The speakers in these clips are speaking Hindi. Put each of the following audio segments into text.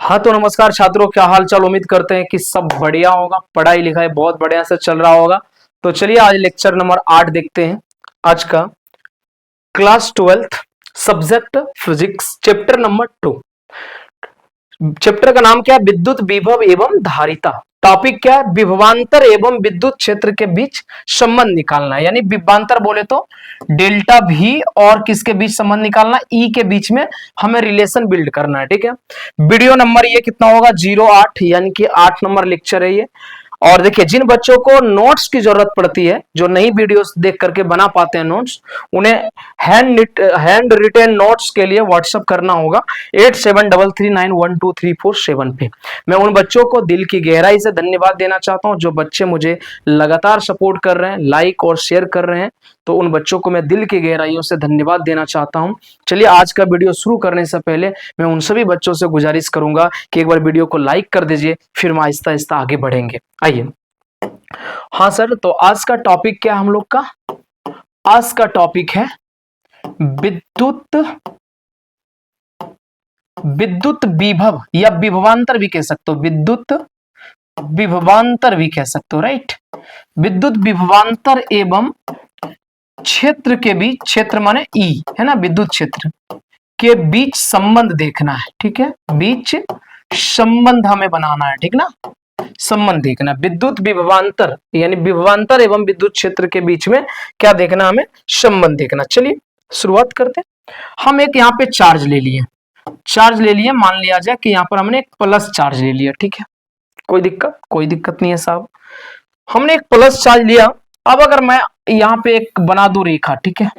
हाँ तो नमस्कार छात्रों, क्या हाल चाल। उम्मीद करते हैं कि सब बढ़िया होगा, पढ़ाई लिखाई बहुत बढ़िया से चल रहा होगा। तो चलिए आज लेक्चर नंबर 8 देखते हैं। आज का class 12th subject physics, chapter number 2। Chapter का नाम क्या है? विद्युत विभव एवं धारिता। टॉपिक क्या है? विभवांतर एवं विद्युत क्षेत्र के बीच संबंध निकालना है। यानी विभवांतर बोले तो डेल्टा भी और किसके बीच संबंध निकालना, ई के बीच में हमें रिलेशन बिल्ड करना है। ठीक है, वीडियो नंबर ये कितना होगा? 08, यानी कि 8 नंबर लेक्चर है ये। और देखिए, जिन बच्चों को नोट्स की जरूरत पड़ती है, जो नई वीडियोस देख करके बना पाते हैं नोट्स, उन्हें हैंड रिटेन नोट्स के लिए व्हाट्सएप करना होगा 8733912347 पे। मैं उन बच्चों को दिल की गहराई से धन्यवाद देना चाहता हूं जो बच्चे मुझे लगातार सपोर्ट कर रहे हैं, लाइक और शेयर कर रहे हैं। तो उन बच्चों को मैं दिल की गहराइयों से धन्यवाद देना चाहता हूं। चलिए आज का वीडियो शुरू करने से पहले मैं उन सभी बच्चों से गुजारिश करूंगा कि एक बार वीडियो को लाइक कर दीजिए, फिर हम आहिस्ता आहिस्ता आगे बढ़ेंगे। आइए। हाँ सर, तो आज का टॉपिक क्या है हम लोग का? आज का टॉपिक है विद्युत विभव या विभवांतर भी कह सकते हो, विद्युत विभवांतर भी कह सकते हो, राइट। विद्युत विभवांतर एवं क्षेत्र के बीच, क्षेत्र माने ई है ना, विद्युत क्षेत्र के बीच संबंध देखना है। ठीक है, बीच संबंध हमें बनाना है, ठीक ना। संबंध देखना, विद्युत विभवांतर यानी विभवांतर एवं विद्युत क्षेत्र के बीच में क्या देखना, हमें संबंध देखना। चलिए शुरुआत करते हैं। हम एक यहाँ पे चार्ज ले लिए, मान लिया जाए कि यहाँ पर हमने एक प्लस चार्ज ले लिया। ठीक है, कोई दिक्कत नहीं है साहब। हमने एक प्लस चार्ज लिया। अब अगर मैं यहाँ पे एक बना दूं रेखा, ठीक है,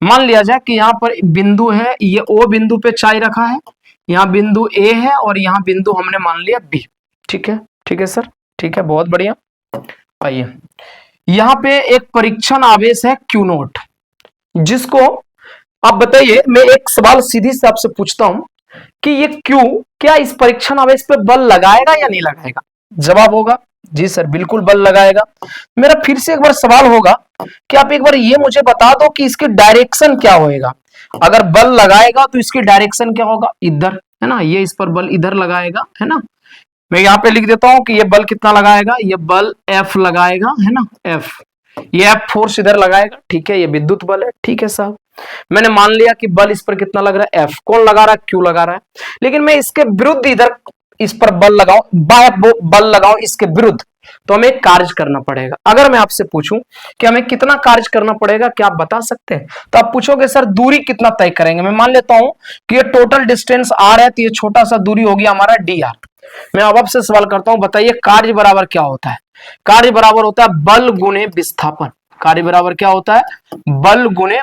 मान लिया जाए कि यहाँ पर बिंदु है, ये ओ बिंदु पे चार्ज रखा है, यहाँ बिंदु ए है और यहाँ बिंदु हमने मान लिया बी। ठीक है सर, ठीक है, बहुत बढ़िया। आइए, यहाँ पे एक परीक्षण आवेश है Q नोट, जिसको आप बताइए, मैं एक सवाल सीधी से आपसे पूछता हूं कि ये Q क्या इस परीक्षण आवेश पे बल लगाएगा या नहीं लगाएगा? जवाब होगा जी सर, बिल्कुल बल लगाएगा। मेरा फिर से एक बार सवाल होगा कि आप एक बार ये मुझे बता दो कि इसकी डायरेक्शन क्या होएगा। अगर बल लगाएगा तो इसकी डायरेक्शन क्या होगा? इधर, है ना। ये इस पर बल इधर लगाएगा, है ना। मैं यहाँ पे लिख देता हूं कि ये बल कितना लगाएगा, ये बल F लगाएगा, है ना, F। ये F फोर्स इधर लगाएगा, ठीक है, ये विद्युत बल है। ठीक है साहब, मैंने मान लिया कि बल इस पर कितना लग रहा है, F। कौन लगा रहा है? Q लगा रहा है। लेकिन मैं इसके विरुद्ध इधर इस पर बल लगाऊं, बल लगाऊं इसके विरुद्ध, तो हमें कार्य करना पड़ेगा। अगर मैं आपसे पूछूं कि हमें कितना कार्य करना पड़ेगा, क्या आप बता सकते हैं? तो आप पूछोगे सर दूरी कितना तय करेंगे। मैं मान लेता हूं कि ये टोटल डिस्टेंस R है, तो ये छोटा सा दूरी होगी हमारा dr। मैं अब आपसे सवाल करता हूं, बताइए कार्य बराबर क्या होता है? कार्य बराबर होता है बल गुणे विस्थापन। कार्य बराबर क्या होता है? बल गुणे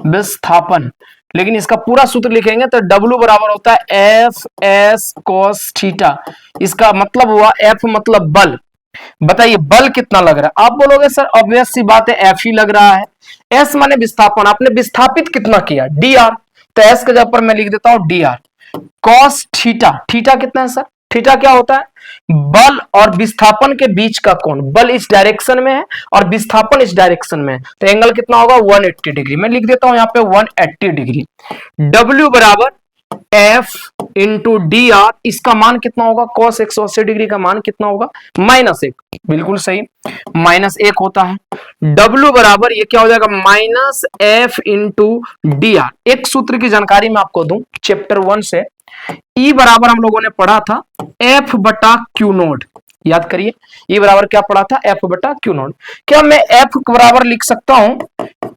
विस्थापन। लेकिन इसका पूरा सूत्र लिखेंगे तो W बराबर होता है एफ एस कॉस थीटा। इसका मतलब हुआ F मतलब बल। बताइए बल कितना लग रहा है? आप बोलोगे सर ऑब्वियस सी बात है F ही लग रहा है। S माने विस्थापन, आपने विस्थापित कितना किया? dr। तो S के जगह पर मैं लिख देता हूं dr। कॉस थीटा, थीटा कितना है सर? थीटा क्या होता है? बल और विस्थापन के बीच का कोण। बल इस डायरेक्शन में है और विस्थापन इस डायरेक्शन में है, तो एंगल कितना होगा? 180 डिग्री। मैं लिख देता हूं यहाँ पे 180 डिग्री। W बराबर F इंटू डी आर, इसका मान कितना होगा? cos 180 डिग्री का मान कितना होगा? -1। बिल्कुल सही, -1 होता है। W बराबर ये क्या हो जाएगा? -F into D R. एक सूत्र की जानकारी मैं आपको दूं चैप्टर 1 से, E बराबर हम लोगों ने पढ़ा था F बटा Q नोट। याद करिए, E बराबर क्या पढ़ा था? F बटा Q नोट। क्या मैं F बराबर लिख सकता हूं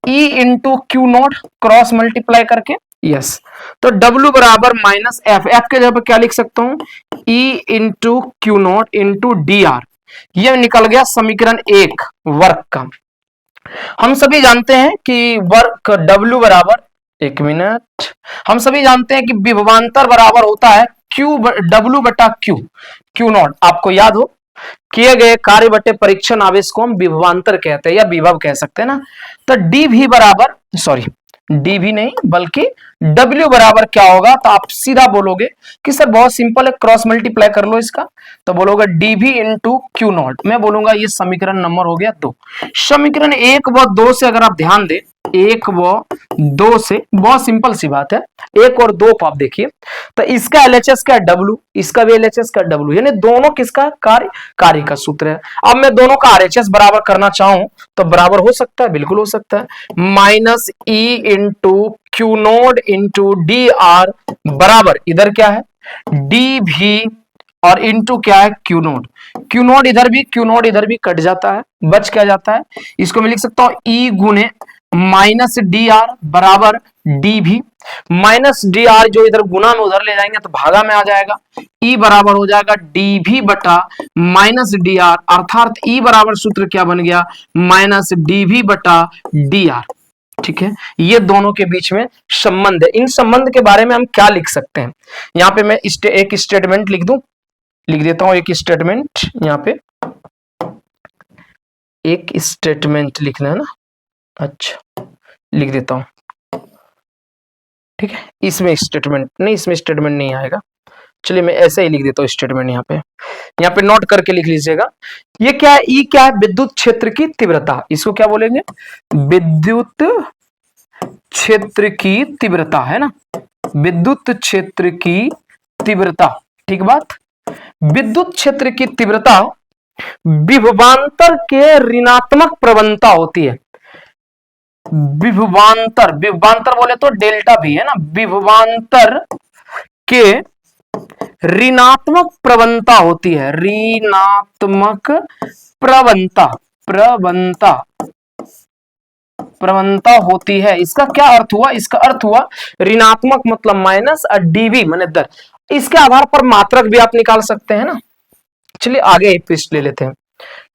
E into Q note cross multiply करके? यस। तो W बराबर -F, F के जगह पर क्या लिख सकता हूं? E into Q note into D R. यह निकल गया समीकरण 1 वर्क का। हम सभी जानते हैं कि वर्क W बराबर, एक मिनट, हम सभी जानते हैं कि विभवांतर बराबर होता है W बटा Q नॉट। आपको याद हो, किए गए कार्य बटे परीक्षण आवेश को हम विभवांतर कहते हैं या विभव कह सकते हैं ना। तो DV बराबर, सॉरी DV नहीं बल्कि W बराबर क्या होगा? तो आप सीधा बोलोगे कि सर बहुत सिंपल है, क्रॉस मल्टीप्लाई कर लो इसका, तो बोलोगे DV इंटू Q नॉट। मैं बोलूंगा ये समीकरण नंबर हो गया 2। समीकरण 1 व 2 से अगर आप ध्यान दें 1 व 2 से, बहुत सिंपल सी बात है, 1 और 2 को आप देखिए तो इसका LHS क्या है W, इसका भी LHS का W, यानी दोनों किसका कार्य का सूत्र है। अब मैं दोनों का RHS बराबर करना चाहूं तो बराबर हो सकता है, बिल्कुल हो सकता है, minus E into Q node into D R बराबर इधर क्या है DV और इंटू क्या है क्यू नोड इधर भी, क्यू नोड इधर भी कट जाता है, बच क्या जाता है, इसको मैं लिख सकता हूं E गुने माइनस डी आर बराबर DV, माइनस डी आर जो इधर गुना में उधर ले जाएंगे तो भागा में आ जाएगा, E बराबर हो जाएगा DV बटा माइनस डी आर, अर्थात E बराबर सूत्र क्या बन गया माइनस DV बटा डी आर। ठीक है, ये दोनों के बीच में संबंध है। इन संबंध के बारे में हम क्या लिख सकते हैं, यहाँ पे मैं एक स्टेटमेंट लिख देता हूं, एक स्टेटमेंट, यहाँ पे एक स्टेटमेंट लिखना है ना, अच्छा लिख देता हूं, ठीक है, इसमें स्टेटमेंट नहीं आएगा, चलिए मैं ऐसे ही लिख देता हूं स्टेटमेंट, यहाँ पे नोट करके लिख लीजिएगा। ये क्या है, ई क्या है, विद्युत क्षेत्र की तीव्रता, इसको क्या बोलेंगे, विद्युत क्षेत्र की तीव्रता, है ना, विद्युत क्षेत्र की तीव्रता, ठीक बात। विद्युत क्षेत्र की तीव्रता विभवांतर के ऋणात्मक प्रवणता होती है, विभवांतर बोले तो डेल्टा भी है ना, विभवांतर के ऋणात्मक प्रवणता होती है, ऋणात्मक प्रवणता होती है। इसका क्या अर्थ हुआ, इसका अर्थ हुआ ऋणात्मक मतलब माइनस और डीवी माने दर, इसके आधार पर मात्रक भी आप निकाल सकते हैं ना। चलिए आगे एक पृष्ठ ले लेते हैं,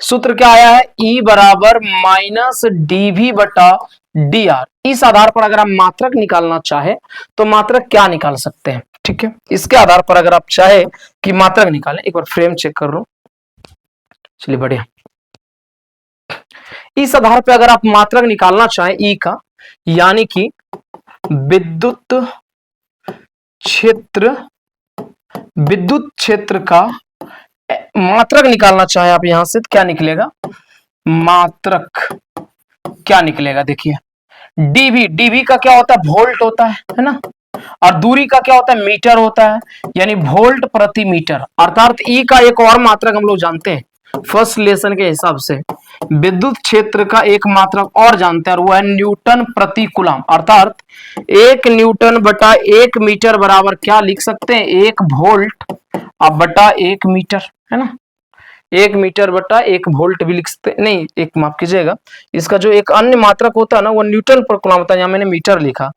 सूत्र क्या आया है, E बराबर माइनस DV बटा DR। इस आधार पर अगर आप मात्रक निकालना चाहे तो मात्रक क्या निकाल सकते हैं, ठीक है, इसके आधार पर अगर आप चाहे कि मात्रक निकालें, एक बार फ्रेम चेक कर लो, चलिए बढ़िया। इस आधार पर अगर आप मात्रक निकालना चाहें E का, यानी कि विद्युत क्षेत्र का मात्रक निकालना चाहे आप, यहां से क्या निकलेगा, मात्रक क्या निकलेगा, देखिए डीवी का क्या होता है, वोल्ट होता है ना, और दूरी का क्या होता है, मीटर होता है, यानी वोल्ट प्रति मीटर, अर्थात ई का एक और मात्रक हम लोग जानते हैं फर्स्ट लेसन के हिसाब से, विद्युत क्षेत्र का एक मात्रक और जानते हैं और वो है न्यूटन प्रति कूलम, अर्थात 1 न्यूटन बटा 1 मीटर बराबर क्या लिख सकते हैं, 1 वोल्ट अब बटा 1 मीटर, है ना, 1 मीटर बटा 1 वोल्ट भी लिख सकते हैं, नहीं एक माफ कीजिएगा, इसका जो एक अन्य मात्रक होता है ना वो न्यूटन पर कूलम होता है, यहाँ मैंने मीटर लिखा,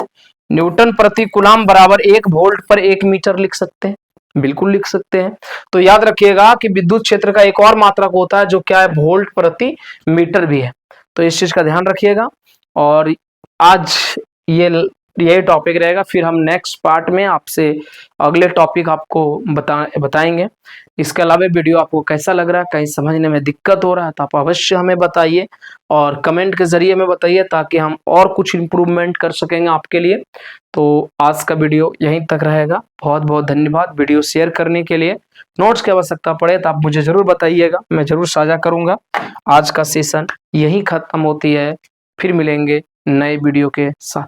न्यूटन प्रति कूलम बराबर 1 वोल्ट पर 1 मीटर लिख सकते हैं, बिल्कुल लिख सकते हैं। तो याद रखिएगा कि विद्युत क्षेत्र का एक और मात्रक होता है जो क्या है, वोल्ट प्रति मीटर भी है, तो इस चीज का ध्यान रखिएगा। और आज यही टॉपिक रहेगा, फिर हम नेक्स्ट पार्ट में आपसे अगले टॉपिक आपको बताएंगे। इसके अलावा वीडियो आपको कैसा लग रहा है, कहीं समझने में दिक्कत हो रहा है तो आप अवश्य हमें बताइए और कमेंट के जरिए में बताइए, ताकि हम और कुछ इम्प्रूवमेंट कर सकेंगे आपके लिए। तो आज का वीडियो यहीं तक रहेगा, बहुत बहुत धन्यवाद वीडियो शेयर करने के लिए। नोट्स की आवश्यकता पड़े तो आप मुझे जरूर बताइएगा, मैं जरूर साझा करूंगा। आज का सेशन यहीं खत्म होती है, फिर मिलेंगे नए वीडियो के साथ।